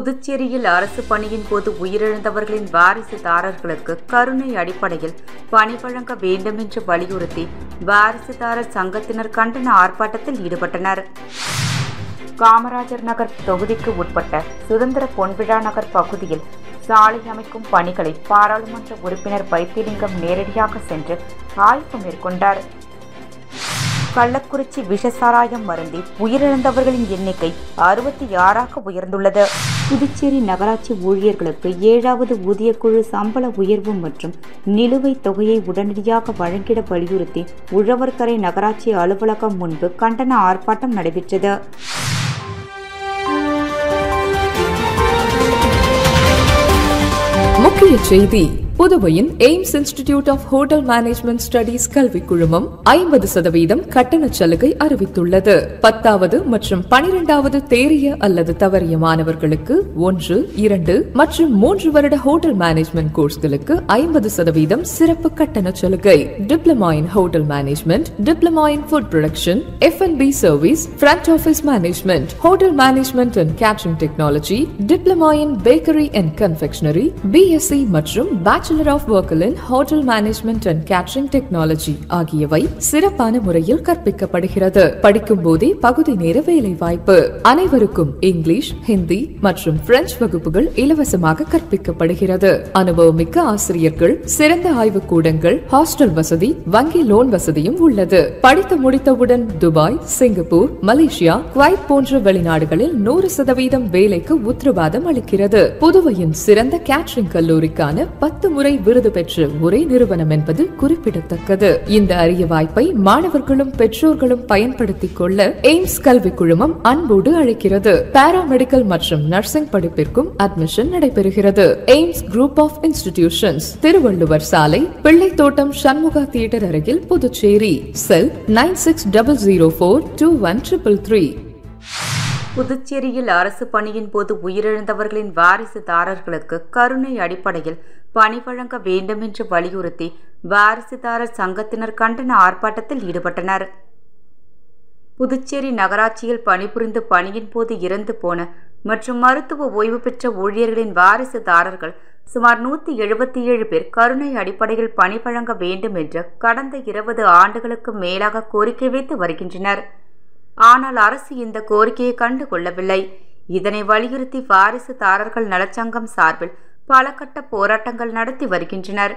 புதுச்சேரியில் அரசு பணியின் போது உயிரிழந்தவர்களின் வாரிசுதாரர்களுக்கு கருணை அடிப்படையில் பணி வழங்க வேண்டும் என்று வலியுறுத்தி வாரிசுதாரர் சங்கத்தினர் கண்டன ஆர்ப்பாட்டத்தில் ஈடுபட்டனர். காமராஜர் நகர் தொகுதிக்கு உட்பட்ட சுதந்திர பொன்விழா நகர் பகுதியில் சாலை அமைக்கும் பணிகளை பாராளுமன்ற உறுப்பினர் வைத்திலிங்கம் நேரடியாக சென்று ஆய்வு மேற்கொண்டார். கள்ளக்குறிச்சி விஷசாராயம் மருந்தி உயிரிழந்தவர்களின் எண்ணிக்கை 66ஆக உயர்ந்துள்ளது. புதுச்சேரி நகராட்சி ஊழியர்களுக்கு 7வது ஊதியக்குழு சம்பள உயர்வு மற்றும் நிலுவைத் தொகையை உடனடியாக வழங்கிட வலியுறுத்தி உழவர்கரை நகராட்சி அலுவலகம் முன்பு கண்டன ஆர்ப்பாட்டம் நடைபெற்றது. முக்கிய செய்தி: புதுவையின் AIMS institute of hotel management studies கல்வி குழுமம் 50% கட்டண சலுகை அறிவித்துள்ளது. 10வது மற்றும் 12வது தேறிய அல்லது தவறிய மாணவர்களுக்கு 1, 2 மற்றும் 3 வருட ஹோட்டல் மேனேஜ்மெண்ட் கோர்ஸ்களுக்கு 50% சிறப்பு கட்டண சலுகை. Diploma in hotel management, diploma in food production, F&B service, front office management, hotel management and catering technology, diploma in bakery and confectionery, BSc மற்றும் bachelor of work in hotel management and catering technology ஆகியவை சிறப்பான முறையில் கற்பிக்கப்படுகிறது. படிக்கும் போதே பகுதி நேர வேலை வாய்ப்பு. அனைவருக்கும் இங்கிலீஷ், ஹிந்தி மற்றும் பிரெஞ்சு வகுப்புகள் இலவசமாக கற்பிக்கப்படுகிறது. அனுபவமிக்க ஆசிரியர்கள், சிறந்த ஆய்வுக்கூடங்கள், ஹாஸ்டல் வசதி, வங்கி லோன் வசதியும் உள்ளது. படித்து முடித்தவுடன் துபாய், சிங்கப்பூர், மலேசியா, குவைத் போன்ற வெளிநாடுகளில் 100% வேலைக்கு உத்தரவாதம் அளிக்கிறது. புதுவையின் சிறந்த கேட்டரிங் கல்லூரிக்கான 10 முறை விருது பெற்ற ஒரே நிறுவனம் என்பது குறிப்பிடத்தக்கது. இந்த அரிய வாய்ப்பை மாணவர்களும் பெற்றோர்களும் பயன்படுத்திக் கொள்ள எய்ம்ஸ் கல்வி குழுமம் அன்போடு அழைக்கிறது. பாராமெடிக்கல் மற்றும் நர்சிங் படிப்பிற்கும் அட்மிஷன் நடைபெறுகிறது. AIMS group of institutions, Thiruvalluvar சாலை, பிள்ளைத்தோட்டம், சண்முகா தியேட்டர் அருகில், புதுச்சேரி. செல் 9600421333. புதுச்சேரியில் அரசு பணியின் போது உயிரிழந்தவர்களின் வாரிசுதாரர்களுக்கு கருணை அடிப்படையில் பணி வழங்க வேண்டும் என்று வலியுறுத்தி வாரிசுதாரர் சங்கத்தினர் கண்டன ஆர்ப்பாட்டத்தில் ஈடுபட்டனர். புதுச்சேரி நகராட்சியில் பணிபுரிந்து பணியின் போது இறந்து போன மற்றும் மருத்துவ ஓய்வு பெற்ற ஊழியர்களின் வாரிசுதாரர்கள் சுமார் 177 பேர் கருணை அடிப்படையில் பணி வழங்க வேண்டும் என்று கடந்த 20 ஆண்டுகளுக்கு மேலாக கோரிக்கை வைத்து வருகின்றனர். ஆனால் அரசு இந்த கோரிக்கையை கண்டு கொள்ளவில்லை. இதனை வலியுறுத்தி வாரிசுதாரர்கள் நலச்சங்கம் சார்பில் பல கட்ட போராட்டங்கள் நடத்தி வருகின்றனர்.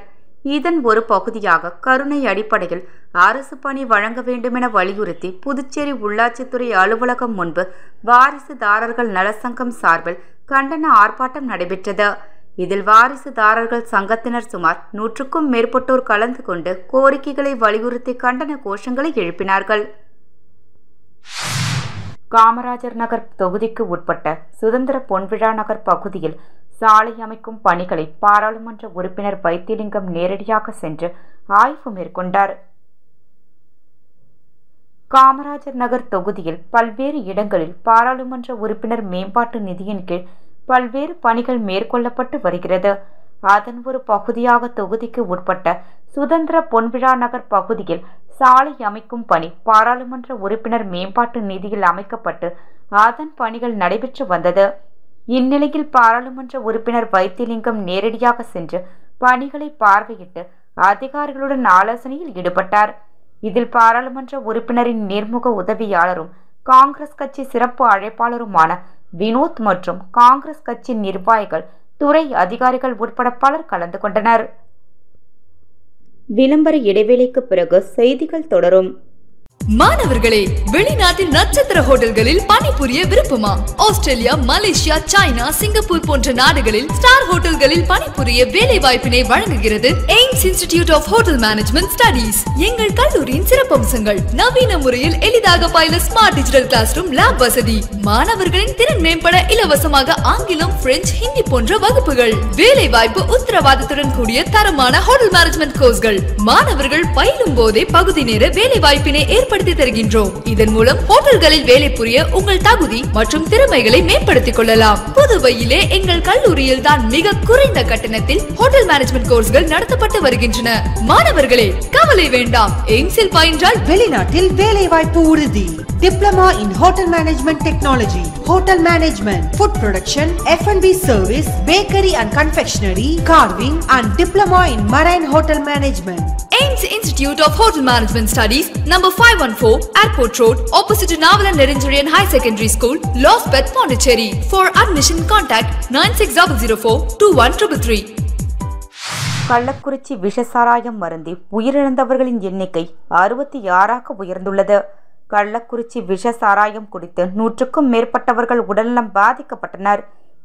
இதன் ஒரு பகுதியாக கருணை அடிப்படையில் அரசு பணி வழங்க வேண்டுமென வலியுறுத்தி புதுச்சேரி உள்ளாட்சித்துறை அலுவலகம் முன்பு வாரிசுதாரர்கள் நலச்சங்கம் சார்பில் கண்டன ஆர்ப்பாட்டம் நடைபெற்றது. இதில் வாரிசுதாரர்கள் சங்கத்தினர் சுமார் 100க்கும் மேற்பட்டோர் கலந்து கொண்டு கோரிக்கைகளை வலியுறுத்தி கண்டன கோஷங்களை எழுப்பினார்கள். காமராஜர் நகர் தொகுதிக்கு உட்பட்ட சுதந்திர பொன்விழா நகர் பகுதியில் சாலை அமைக்கும் பணிகளை பாராளுமன்ற உறுப்பினர் வைத்திலிங்கம் நேரடியாக சென்று ஆய்வு மேற்கொண்டார். காமராஜர் நகர் தொகுதியில் பல்வேறு இடங்களில் பாராளுமன்ற உறுப்பினர் மேம்பாட்டு நிதியின் கீழ் பல்வேறு பணிகள் மேற்கொள்ளப்பட்டு வருகிறது. அதன் ஒரு பகுதியாக தொகுதிக்கு உட்பட்ட சுதந்திர பொன்விழா நகர் பகுதியில் சாலை அமைக்கும் பணி பாராளுமன்ற உறுப்பினர் மேம்பாட்டு நிதியில் அமைக்கப்பட்டு அதன் பணிகள் நடைபெற்று வந்தது. இந்நிலையில் பாராளுமன்ற உறுப்பினர் வைத்திலிங்கம் நேரடியாக சென்று பணிகளை பார்வையிட்டு அதிகாரிகளுடன் ஆலோசனையில் ஈடுபட்டார். இதில் பாராளுமன்ற உறுப்பினரின் நேர்முக உதவியாளரும் காங்கிரஸ் கட்சி சிறப்பு அழைப்பாளருமான வினோத் மற்றும் காங்கிரஸ் கட்சி நிர்வாகிகள், துறை அதிகாரிகள் உட்பட பலர் கலந்து கொண்டனர். விளம்பர இடைவேளைக்கு பிறகு செய்திகள் தொடரும். மாணவர்களே, வெளிநாட்டில் நட்சத்திர ஹோட்டல்களில் பணிபுரிய விருப்பமா? ஆஸ்திரேலியா, மலேசியா, சைனா, சிங்கப்பூர் போன்ற நாடுகளில் ஸ்டார் ஹோட்டல்களில் பணிபுரிய வேலை வாய்ப்பினை வழங்குகிறது AIMS institute of hotel management studies. எங்கள் கல்லூரியின் சிறப்பம்சங்கள்: நவீன முறையில் எளிதாக பயில smart digital class room, lab வசதி, மாணவர்களின் திறன் மேம்பட இலவசமாக ஆங்கிலம், பிரெஞ்சு, ஹிந்தி போன்ற வகுப்புகள், வேலை வாய்ப்பு உத்தரவாதத்துடன் கூடிய தரமான ஹோட்டல் மேனேஜ்மெண்ட் கோர்ஸ்கள். மாணவர்கள் பயிலும் போதே பகுதி நேர வேலை வாய்ப்பினை ஏற்படுத்தி தருகின்றோம். இதன் மூலம் ஹோட்டல்களில் வேலை புரிய உங்கள் தகுதி மற்றும் திறமைகளை மேம்படுத்திக் கொள்ளலாம். புதுவையிலே எங்கள் கல்லூரியில் தான் மிக குறைந்த கட்டணத்தில் ஹோட்டல் மேனேஜ்மெண்ட் கோர்ஸ்கள் நடத்தப்பட்டு வருகின்றன. மாணவர்களே கவலை வேண்டாம். எய்ம்ஸில் பயின்றால் வெளிநாட்டில் வேலை வாய்ப்பு உறுதி. Diploma in hotel management technology, hotel management, food production, F&B service, bakery and confectionery, carving and diploma in marine hotel management. AIIMS Institute of Hotel Management Studies, number 514, Airport Road, opposite to Navalan Nerinjarian High Secondary School, Lospeth, Pondicherry. For admission, contact 9600421333. Kallakurichi விஷசாராயம் மருந்தி உயிரிழந்தவர்களின் எண்ணிக்கை 66ஆக உயர்ந்துள்ளது. கள்ளக்குறிச்சி விஷசாராயம் குடித்து 100க்கும் மேற்பட்டவர்கள் உடல்நலம் பாதிக்கப்பட்டனர்.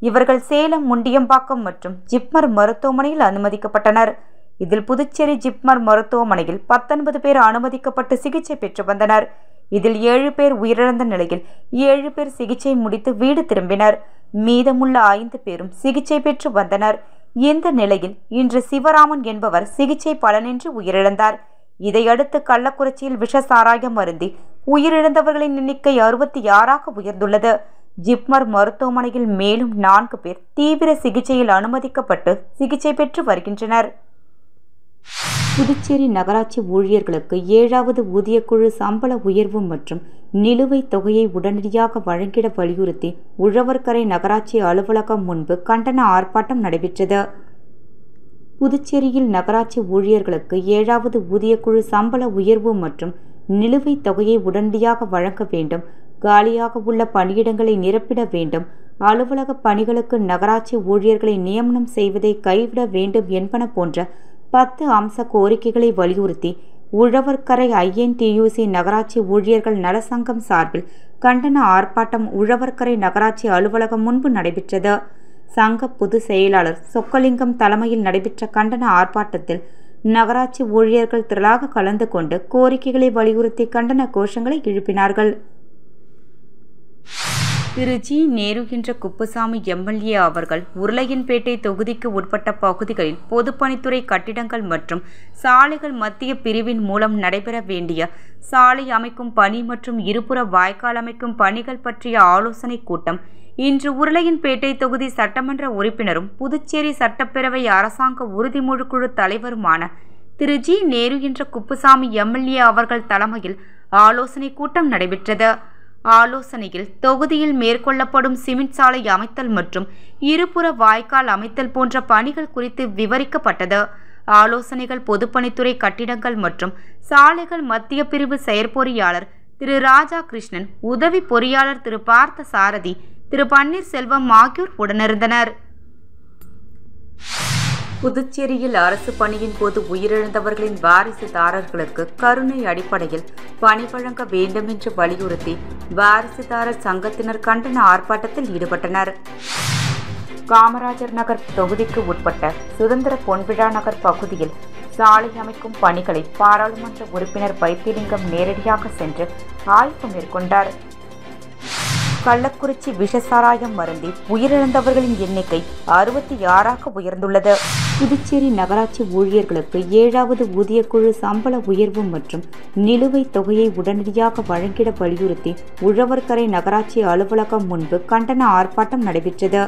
இவர்கள் சேலம், முண்டியம்பாக்கம் மற்றும் ஜிப்மர் மருத்துவமனையில் அனுமதிக்கப்பட்டனர். இதில் புதுச்சேரி ஜிப்மர் மருத்துவமனையில் 19 பேர் அனுமதிக்கப்பட்டு சிகிச்சை பெற்று வந்தனர். இதில் 7 பேர் உயிரிழந்த நிலையில் 7 பேர் சிகிச்சை முடித்து வீடு திரும்பினர். மீதமுள்ள 5 பேரும் சிகிச்சை பெற்று வந்தனர். இந்த நிலையில் இன்று சிவராமன் என்பவர் சிகிச்சை பலனின்றி உயிரிழந்தார். இதையடுத்து கள்ளக்குறிச்சியில் விஷசாராயம் அருந்தி உயிரிழந்தவர்களின் எண்ணிக்கை 66ஆக உயர்ந்துள்ளது. ஜிப்மர் மருத்துவமனையில் மேலும் 4 பேர் தீவிர சிகிச்சையில் அனுமதிக்கப்பட்டு சிகிச்சை பெற்று வருகின்றனர். புதுச்சேரி நகராட்சி ஊழியர்களுக்கு 7வது ஊதியக்குழு சம்பள உயர்வு மற்றும் நிலுவைத் தொகையை உடனடியாக வழங்கிட வலியுறுத்தி உழவர்கரை நகராட்சி அலுவலகம் முன்பு கண்டன ஆர்ப்பாட்டம் நடைபெற்றது. புதுச்சேரியில் நகராட்சி ஊழியர்களுக்கு 7வது ஊதியக்குழு சம்பள உயர்வு மற்றும் நிலுவைத் தொகையை உடனடியாக வழங்க வேண்டும், காலியாக உள்ள பணியிடங்களை நிரப்பிட வேண்டும், அலுவலக பணிகளுக்கு நகராட்சி ஊழியர்களை நியமனம் செய்வதை கைவிட வேண்டும் என்பன போன்ற 10 அம்ச கோரிக்கைகளை வலியுறுத்தி உழவர்கரை INTUC நகராட்சி ஊழியர்கள் நலசங்கம் சார்பில் கண்டன ஆர்ப்பாட்டம் உழவர்கரை நகராட்சி அலுவலகம் முன்பு நடைபெற்றது. சங்க பொதுச் செயலாளர் சொக்கலிங்கம் தலைமையில் நடைபெற்ற கண்டன ஆர்ப்பாட்டத்தில் நகராட்சி ஊழியர்கள் திரளாக கலந்து கொண்டு கோரிக்கைகளை வலியுறுத்தி கண்டன கோஷங்களை எழுப்பினார்கள். திரு ஜி. நேரு என்ற குப்புசாமி MLA அவர்கள் உருளையன்பேட்டை தொகுதிக்கு உட்பட்ட பகுதிகளில் பொதுப்பணித்துறை கட்டிடங்கள் மற்றும் சாலைகள் மத்திய பிரிவின் மூலம் நடைபெற வேண்டிய சாலை அமைக்கும் பணி மற்றும் இருபுற வாய்க்கால் அமைக்கும் பணிகள் பற்றிய ஆலோசனை கூட்டம் இன்று உருளையன்பேட்டை தொகுதி சட்டமன்ற உறுப்பினரும் புதுச்சேரி சட்டப்பேரவை அரசாங்க உறுதிமொழி குழு தலைவருமான திரு ஜி. நேரு என்ற குப்புசாமி MLA அவர்கள் தலைமையில் ஆலோசனை கூட்டம் நடைபெற்றது. ஆலோசனையில் தொகுதியில் மேற்கொள்ளப்படும் சிமெண்ட் சாலை அமைத்தல் மற்றும் இருபுற வாய்க்கால் அமைத்தல் போன்ற பணிகள் குறித்து விவரிக்கப்பட்டது. ஆலோசனைகள் பொதுப்பணித்துறை கட்டிடங்கள் மற்றும் சாலைகள் மத்திய பிரிவு செயற்பொறியாளர் திரு ராஜா கிருஷ்ணன், உதவி பொறியாளர் திரு பார்த்த சாரதி, திரு பன்னீர்செல்வம் ஆகியோர் உடனிருந்தனர். புதுச்சேரியில் அரசு பணியின் போது உயிரிழந்தவர்களின் வாரிசுதாரர்களுக்கு கருணை அடிப்படையில் பணி வழங்க வேண்டும் என்று வலியுறுத்தி வாரிசுதாரர் சங்கத்தினர் கண்டன ஆர்ப்பாட்டத்தில் ஈடுபட்டனர். காமராஜர் நகர் தொகுதிக்கு உட்பட்ட சுதந்திர பொன்விழா நகர் பகுதியில் சாலை அமைக்கும் பணிகளை பாராளுமன்ற உறுப்பினர் வைத்திலிங்கம் நேரடியாக சென்று ஆய்வு மேற்கொண்டார். கள்ளக்குறிச்சி விஷசாராயம் மருந்தி உயிரிழந்தவர்களின் எண்ணிக்கை 66ஆக உயர்ந்துள்ளது. புதுச்சேரி நகராட்சி ஊழியர்களுக்கு 7வது ஊதியக்குழு சம்பள உயர்வு மற்றும் நிலுவைத் தொகையை உடனடியாக வழங்கிட வலியுறுத்தி உழவர்கரை நகராட்சி அலுவலகம் முன்பு கண்டன ஆர்ப்பாட்டம் நடைபெற்றது.